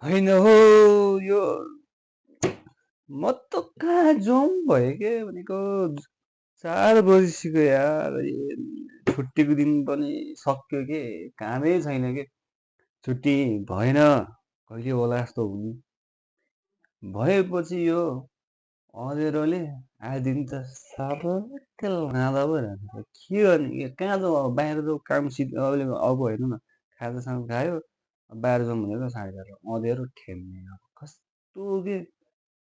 होइन हो यो म त कहाँ जाउँ भयो के भनेको 4 बजिसक्यो यार छुट्टीको दिन पनि सक्यो के कामै छैन के छुट्टी भएन कहिले होला जस्तो हुने भएपछि यो अँधेरोले आधी त सापक्क लाँदा पो रहेछ के गर्ने कहाँ जाउँ अब बाहिर जाउँ काम अहिले अब हेर्नु न खाजासाजा खायो बाहिर जाउँ भनेको 4:30 अँधेरो ठेम्ने अब कस्तो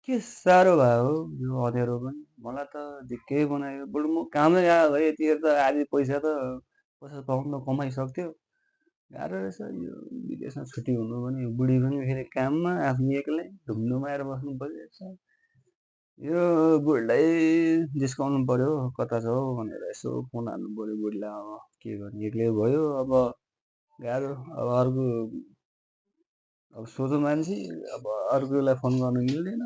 के साह्रो भयो हो यो अँध्यारो पनि मलाई त दिक्कै बनायो बरु म कामै गएको भए यतिखेर त आधी पैसा त पैसा पाउनु त कमाइसक्थ्यो गाह्रो रहेछ यो विदेशमा छुट्टी हुनु पनि बुढी पनि फेरि काममा आफ्नो एक्लै ढुङ्नुमा आएर बस्नु परिरहेछ यो बुढीलाई जिस्काउनु पर्यो कता छ हौ भनेर यसो फोन हान्नु पर्यो बुढीलाई अब के गर्ने एक्लै भयो अब गाह्रो अब अर्को अब सोझो मान्छे अब अर्कोलाई फोन गर्नु मिल्दैन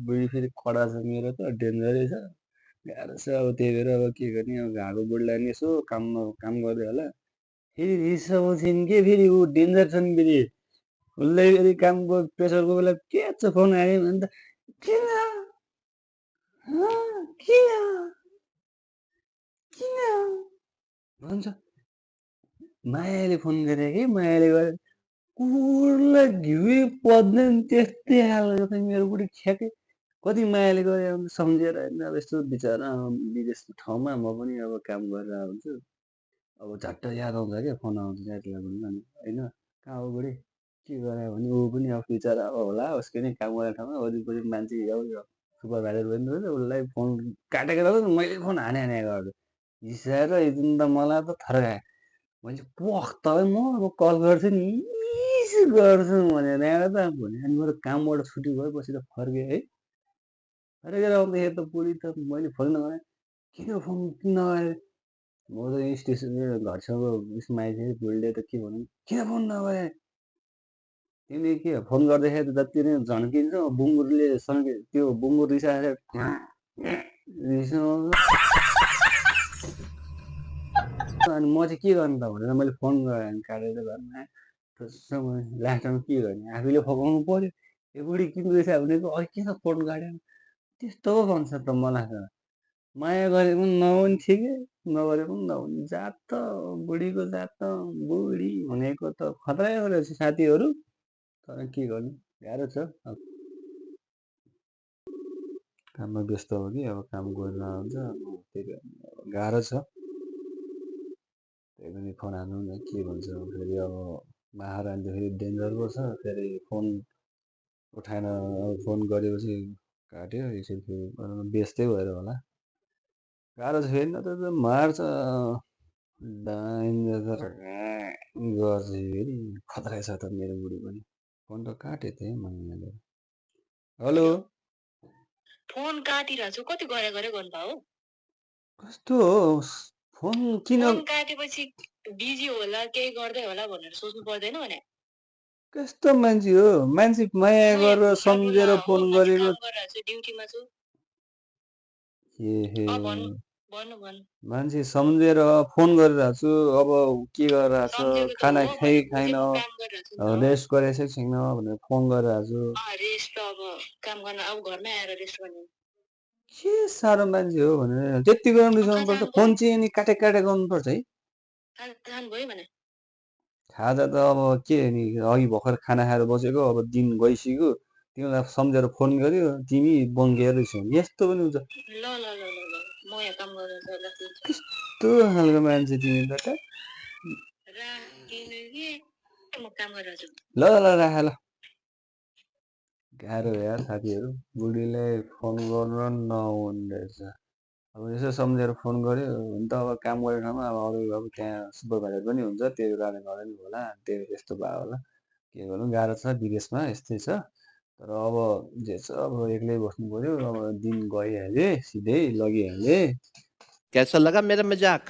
बुढी फेरि कडा छ मेरो त डेन्जरै छ गाह्रो छ अब त्यही भएर अब के गर्ने अब घाँको बुढीलाई नि यसो काम गर्दै होला फेरि रिसाउँछिन् के फेरि ऊ डेन्जर छ नि फेरि उसलाई फेरि कामको प्रेसरको बेला के छ फोन आयो भने त किन किन किन भन्छ मायाले फोन गरे कि मायाले गरे कुकुरलाई घिउ पर्दैन त्यस्तै खालको चाहिँ मेरो बुढी ठ्याक्कै कति मायाले गरे सम्झेर होइन अब यस्तो बिचरा विदेश ठाउँमा म पनि अब काम गरेर हुन्छु अब झट्ट याद आउँछ क्या फोन आउँछ साथीलाई पनि होइन कहाँ हो बुढी के गरे भने ऊ पनि अब बिचरा अब होला उसको नि काम गरेको ठाउँमा वरिपरि मान्छे अब सुपरभाइजर पनि रहेछ उसलाई फोन काटेको त मैले फोन हाने गर्छु हिसाएर हिजो त मलाई त थर्काए मैले पख तपाईँ म अब कल गर्छु नि इस गर्छु भनेर यहाँ त भोलि अनि मेरो कामबाट छुट्टी भएपछि त फर्केँ है फर्केर आउँदाखेरि त बुढी त मैले फोन नगरेँ किन फोन किन नगरे म त स्टेसन घरछेउको उयसमा आइसकेँ बुढीले त के भन्नु किन फोन नगरे तिमीले के फोन गर्दाखेरि त जति नै झन्किन्छ बुङ्गुरले सँगै त्यो बुङ्गुर रिसाएर रिसाउँछ अनि म चाहिँ के गर्नु त भनेर मैले फोन गरेँ काटेर घरमा लास्टमा के गर्ने आफैले फकाउनु पर्यो ए बुढी किन रिसा भनेको अघि किन फोन काट्यो त्यस्तो पो भन्छ त मलाई त माया गरेको पनि नहुने ठिकै नगरेको पनि नहुने जात त बुढीको जात त बुढी भनेको त खतरै रहेछ साथीहरू तर के गर्नु गाह्रो छ काममा व्यस्त हो कि अब काम गरेर हुन्छ त्यही गाह्रो छ त्यही पनि फोन हान्नु न के भन्छ फेरि अब महारानी त फेरि डेन्जर पो छ फेरि फोन उठाएन फोन गरेपछि काट्यो एकछिन फेरि व्यस्तै भएर होला गाह्रो छ फेरि न त मार्छ डेन्जर गर्छ फेरि खतरा छ त मेरो बुढी पनि फोन त काटेँ थिएँ मैले हेलो फोन काटिरहेको छु कति गरे गरे गर्नु हो कस्तो हो फोन किन फोन काटेपछि बिजी होला केही गर्दै होला भनेर सोच्नु पर्दैन भने कस्तो मान्छे हो मान्छे माया गरेर सम्झेर फोन गरेको ड्युटीमा छु मान्छे सम्झेर फोन गरिरहेको छु अब के गरिरहेको छ खाना खाइ खाइन रेस्ट गरेको छैन भनेर फोन गरिरहेको छु रेस्ट अब काम गर्न अब घरमै आएर रेस्ट गर्ने के साह्रो मान्छे हो भनेर त्यति गरम रिसाउनुपर्छ फोन चाहिँ अनि काटे गर्नुपर्छ है खाजा त अब के नि अघि भर्खर खाना खाएर बसेको अब दिन गइसक्यो तिमीलाई सम्झेर फोन गर्यो तिमी बङ्गेर रिसाउने यस्तो पनि हुन्छ कस्तो खालको मान्छे तिमी त ल ल राख ल गाह्रो यार साथीहरू बुढीलाई फोन गर्नु नहुने रहेछ अब यसो सम्झेर फोन गर्यो हुन त अब काम गरेको ठाउँमा अब अरू अब त्यहाँ सुपरभाइजर पनि हुन्छ त्यही कारणले गर्दैन होला त्यही यस्तो भयो होला के गर्नु गाह्रो छ विदेशमा यस्तै छ तर अब जे छ अब एक्लै बस्नु पर्यो अब दिन गइहाले सिधै लगिहाले कैसा लगा मेरा मजाक